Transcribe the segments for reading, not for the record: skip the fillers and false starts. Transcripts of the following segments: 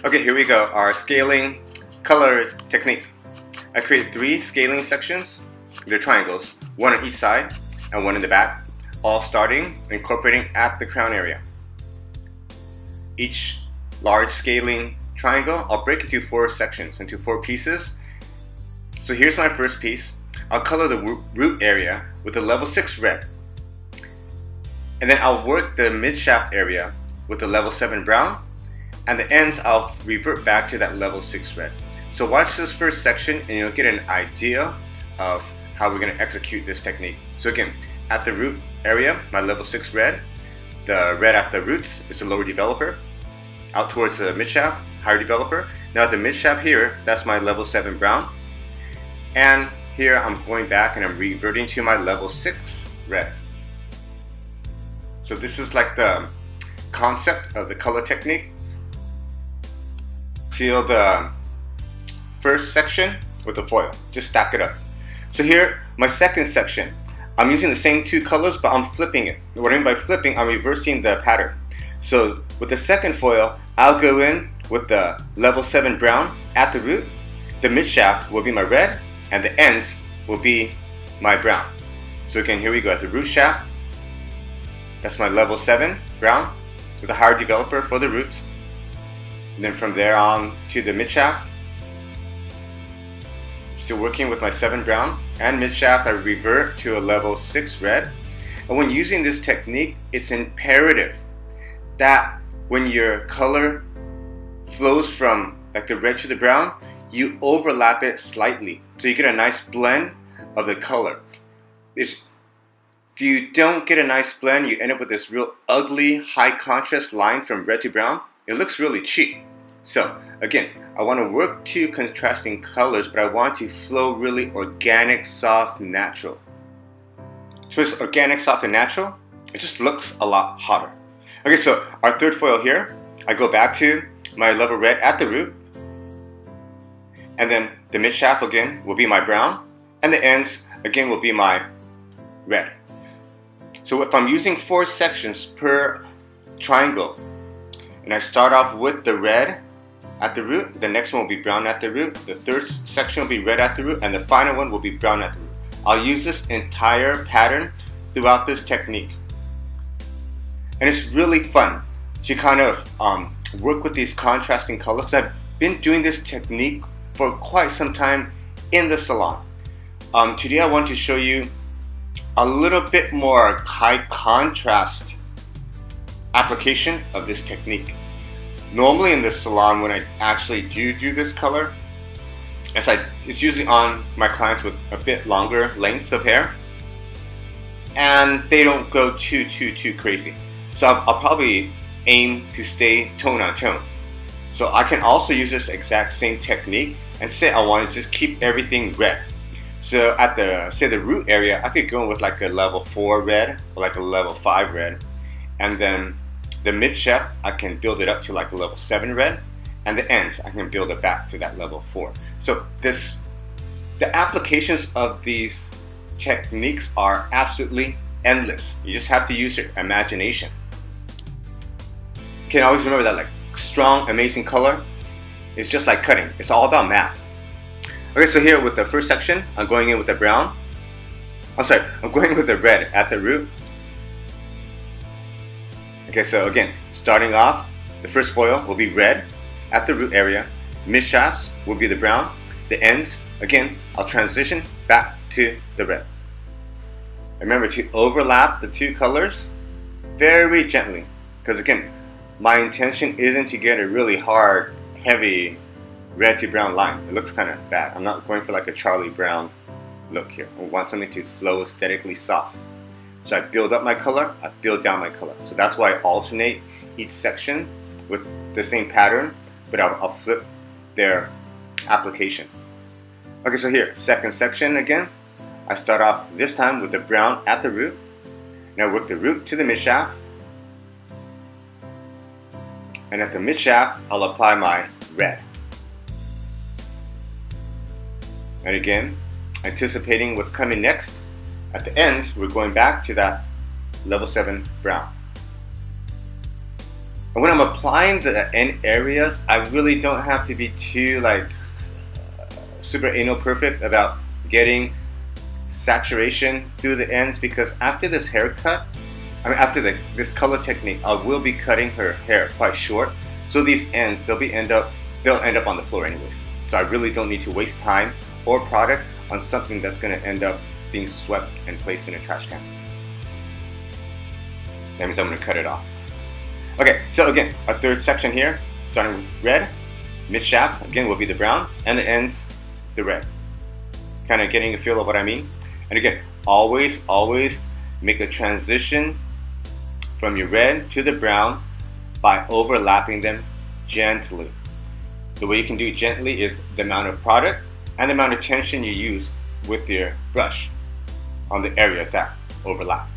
Okay, here we go, our scaling color technique. I created 3 scaling sections. They're triangles, one on each side and one in the back, all starting incorporating at the crown area. Each large scaling triangle, I'll break into 4 sections, into 4 pieces. So here's my first piece. I'll color the root area with a level 6 red. And then I'll work the mid-shaft area with the level 7 brown. And the ends, I'll revert back to that level 6 red. So watch this first section and you'll get an idea of how we're going to execute this technique. So again, at the root area, my level 6 red. The red at the roots is a lower developer. Out towards the mid-shaft, higher developer. Now at the mid-shaft here, that's my level 7 brown. And here I'm going back and I'm reverting to my level 6 red. So this is like the concept of the color technique. Seal the first section with a foil, just stack it up. So here, my second section, I'm using the same 2 colors, but I'm flipping it. What I mean by flipping, I'm reversing the pattern. So with the second foil, I'll go in with the level 7 brown at the root. The mid shaft will be my red, and the ends will be my brown. So again, here we go at the root shaft. That's my level 7 brown with a higher developer for the roots. And then from there on to the mid shaft, still working with my 7 brown, and mid shaft I revert to a level 6 red. And when using this technique, it's imperative that when your color flows from like the red to the brown, you overlap it slightly so you get a nice blend of the color. If you don't get a nice blend, you end up with this real ugly high contrast line from red to brown. It looks really cheap. So again, I want to work 2 contrasting colors, but I want to flow really organic, soft, natural. So it's organic, soft, and natural. It just looks a lot hotter. Okay, so our third foil here, I go back to my level red at the root, and then the mid shaft again will be my brown, and the ends again will be my red. So if I'm using 4 sections per triangle, and I start off with the red at the root, the next one will be brown at the root, the third section will be red at the root, and the final one will be brown at the root. I'll use this entire pattern throughout this technique. And it's really fun to kind of work with these contrasting colors. I've been doing this technique for quite some time in the salon. Today I want to show you a little bit more high contrast application of this technique. Normally in the salon, when I actually do this color, it's usually on my clients with a bit longer lengths of hair, and they don't go too crazy. So I'll probably aim to stay tone on tone. So I can also use this exact same technique and say I want to just keep everything red. So at the, say the root area, I could go in with like a level 4 red or like a level 5 red, and then the mid shaft, I can build it up to like a level 7 red, and the ends, I can build it back to that level 4. So the applications of these techniques are absolutely endless. You just have to use your imagination. You can always remember that like strong, amazing color is just like cutting. It's all about math. Okay, so here with the first section, I'm going in with the brown. I'm going in with the red at the root. Okay, so again, starting off, the first foil will be red at the root area. Mid shafts will be the brown. The ends, again, I'll transition back to the red. Remember to overlap the 2 colors very gently, because again, my intention isn't to get a really hard, heavy red to brown line. It looks kind of bad. I'm not going for like a Charlie Brown look here. I want something to flow aesthetically soft. So I build up my color, I build down my color. So that's why I alternate each section with the same pattern, but I'll flip their application. Okay, so here, second section again. I start off this time with the brown at the root. Now work the root to the mid shaft. And at the mid shaft, I'll apply my red. And again, anticipating what's coming next, at the ends, we're going back to that level 7 brown. And when I'm applying the end areas, I really don't have to be too like super anal perfect about getting saturation through the ends, because after this haircut, after this color technique, I will be cutting her hair quite short. So these ends, they'll end up on the floor anyways. So I really don't need to waste time or product on something that's going to end up being swept and placed in a trash can. That means I'm going to cut it off. Okay, so again, our third section here, starting with red, mid shaft, again will be the brown, and the ends, the red. Kind of getting a feel of what I mean. And again, always make a transition from your red to the brown by overlapping them gently. The way you can do it gently is the amount of product and the amount of tension you use with your brush on the areas that overlap.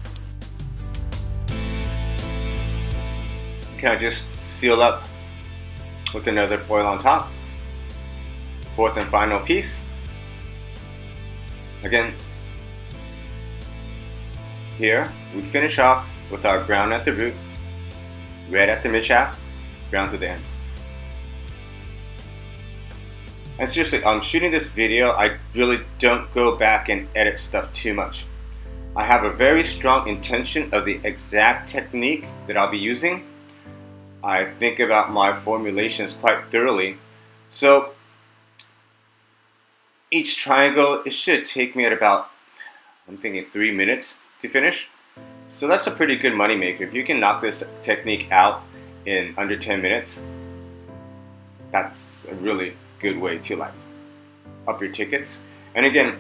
Can I just seal up with another foil on top? Fourth and final piece. Again, here we finish off with our brown at the root, red at the mid shaft, brown to the ends. And seriously, shooting this video, I really don't go back and edit stuff too much. I have a very strong intention of the exact technique that I'll be using. I think about my formulations quite thoroughly. So each triangle, it should take me at about, I'm thinking 3 minutes to finish. So that's a pretty good money maker. If you can knock this technique out in under 10 minutes, that's a really good way to like up your tickets. And again,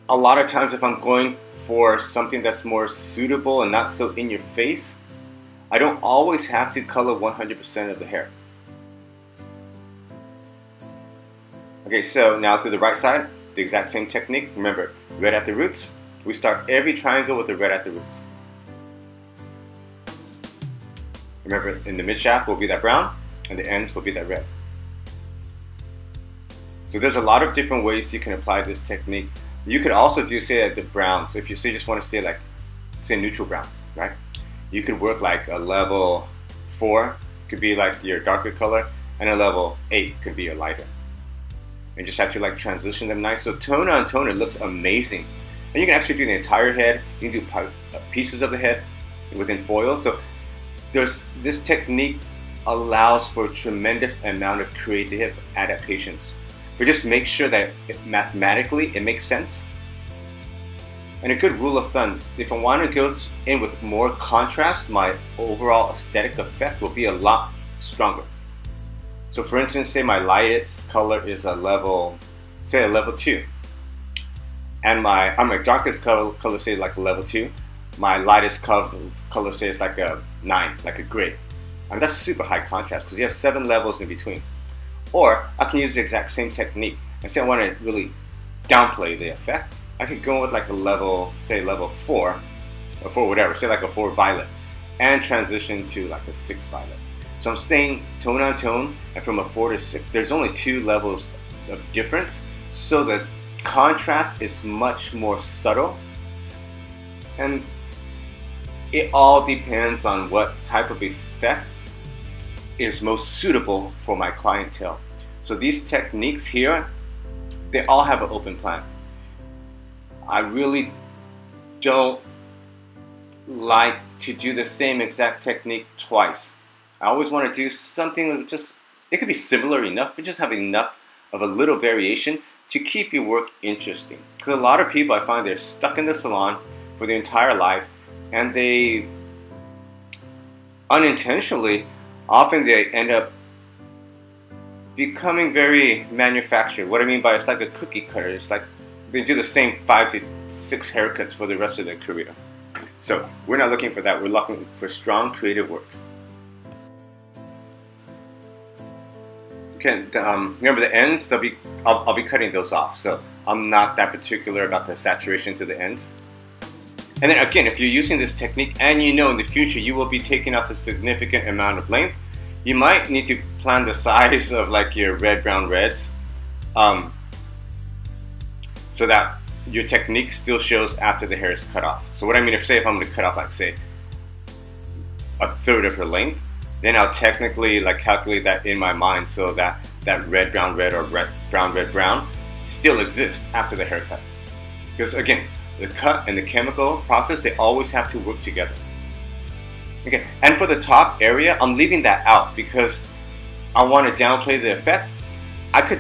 a lot of times if I'm going for something that's more suitable and not so in your face, I don't always have to color 100% of the hair. Okay, so now to the right side, the exact same technique. Remember, red at the roots. We start every triangle with the red at the roots. Remember, in the mid shaft will be that brown, and the ends will be that red. So there's a lot of different ways you can apply this technique. You could also do, say, the brown. So if you say just want to stay like, say, neutral brown, right? You could work like a level 4 could be like your darker color, and a level 8 could be your lighter. And just have to like transition them nice. So tone on tone, it looks amazing. And you can actually do the entire head. You can do pieces of the head within foil. So this technique allows for a tremendous amount of creative adaptations. But just make sure that mathematically it makes sense. And a good rule of thumb, if I want to go in with more contrast, my overall aesthetic effect will be a lot stronger. So for instance, say my lightest color is a level, say a level 2. And my darkest color say like a level 2. My lightest color say is like a 9, like a gray. And that's super high contrast because you have 7 levels in between. Or I can use the exact same technique and say I want to really downplay the effect. I could go with like a level, say level 4, or 4 whatever, say like a 4 violet, and transition to like a 6 violet. So I'm saying tone on tone, and from a 4 to 6, there's only 2 levels of difference, so the contrast is much more subtle, and it all depends on what type of effect is most suitable for my clientele. So these techniques here, they all have an open plan. I really don't like to do the same exact technique twice. I always want to do something that just, it could be similar enough, but just have enough of a little variation to keep your work interesting. Because a lot of people, I find they're stuck in the salon for their entire life, and they unintentionally, often they end up becoming very manufactured. What I mean by it's like a cookie cutter. It's like they do the same 5 to 6 haircuts for the rest of their career. So we're not looking for that. We're looking for strong creative work. Okay, remember the ends, I'll be cutting those off. So I'm not that particular about the saturation to the ends. And then again, if you're using this technique and you know in the future you will be taking off a significant amount of length, you might need to plan the size of like your red, brown, reds, so that your technique still shows after the hair is cut off. So what I mean, if I'm going to cut off like say a third of her length, then I'll technically like calculate that in my mind so that that red, brown, red, or brown, red, brown still exists after the haircut. Because again, the cut and the chemical process, they always have to work together. Okay, and for the top area, I'm leaving that out because I want to downplay the effect. I could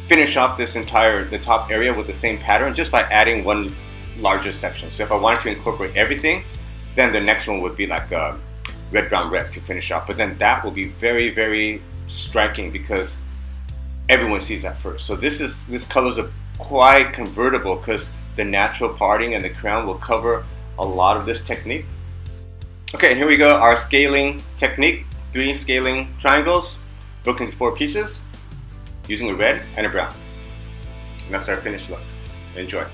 finish off the top area with the same pattern just by adding one larger section. So if I wanted to incorporate everything, then the next one would be like red, brown, red to finish off. But then that will be very, very striking because everyone sees that first. So this colors are quite convertible because the natural parting and the crown will cover a lot of this technique. Okay, and here we go, our scaling technique. 3 scaling triangles broken into 4 pieces using a red and a brown. And that's our finished look. Enjoy.